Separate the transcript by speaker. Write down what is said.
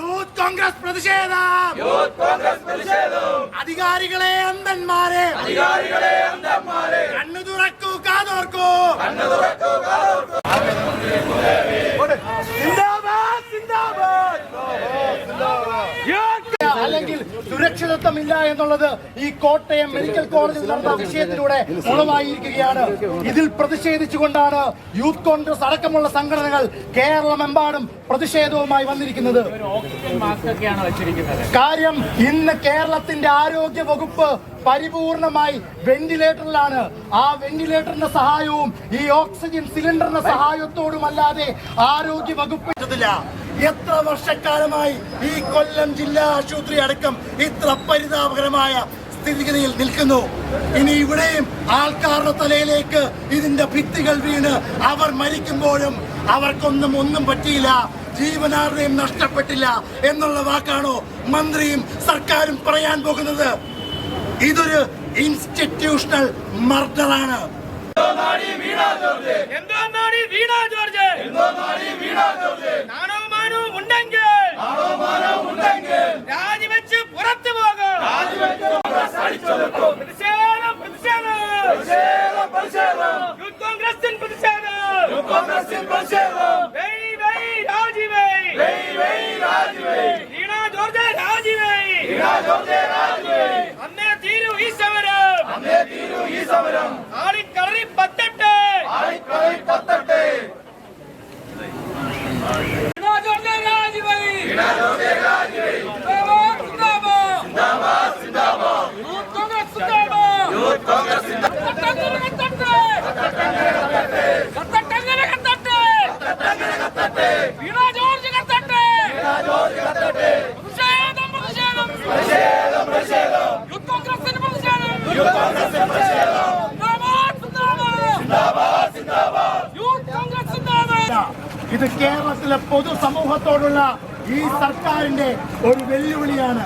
Speaker 1: Youth Congress പ്രതിഷേധം. അധികാരികളെ അന്ധന്മാരെ കണ്ണു തുറക്കൂ, കാതോർക്കൂ. അല്ലെങ്കിൽ സുരക്ഷിതത്വമില്ല എന്നുള്ളത് ഈ കോട്ടയം മെഡിക്കൽ കോളേജിൽ നടന്ന വിഷയത്തിലൂടെ ഉളവായിരിക്കുകയാണ്. ഇതിൽ പ്രതിഷേധിച്ചുകൊണ്ടാണ് യൂത്ത് കോൺഗ്രസ് അടക്കമുള്ള സംഘടനകൾ കേരളമെമ്പാടും പ്രതിഷേധവുമായി വന്നിരിക്കുന്നത്. കാര്യം ഇന്ന് കേരളത്തിന്റെ ആരോഗ്യ വകുപ്പ് പരിപൂർണമായി വെന്റിലേറ്ററിലാണ്. ആ വെന്റിലേറ്ററിന്റെ സഹായവും ഈ ഓക്സിജൻ സിലിണ്ടറിന്റെ സഹായത്തോടുമല്ലാതെ ആരോഗ്യ വകുപ്പ് എത്ര വർഷക്കാലമായി ഈ കൊല്ലം ജില്ലാ ആശുപത്രി അടക്കം ഇത്ര പരിതാപകരമായ സ്ഥിതിഗതിയിൽ നിൽക്കുന്നു. ഇനി ഇവിടെയും ആൾക്കാരുടെ തലയിലേക്ക് ഇതിന്റെ ഭിത്തികൾ വീണ് അവർ മരിക്കുമ്പോഴും ഒന്നും പറ്റിയില്ല, ജീവനാരുടെയും നഷ്ടപ്പെട്ടില്ല എന്നുള്ള വാക്കാണോ മന്ത്രിയും സർക്കാരും പറയാൻ പോകുന്നത്? ഇതൊരു ഇൻസ്റ്റിറ്റ്യൂഷണൽ മർഡറാണ്.
Speaker 2: രാജിവെച്ച് പുറത്തു പോകും. യൂത്ത് കോൺഗ്രസിൻ പ്രതിഷേധം. അന്നേ തീരൂ ഈ സമരം. ആളിക്കളറി പത്തട്ടെ.
Speaker 1: ഇത് കേരളത്തിലെ പൊതുസമൂഹത്തോടുള്ള ഈ സർക്കാരിന്റെ ഒരു വെല്ലുവിളിയാണ്.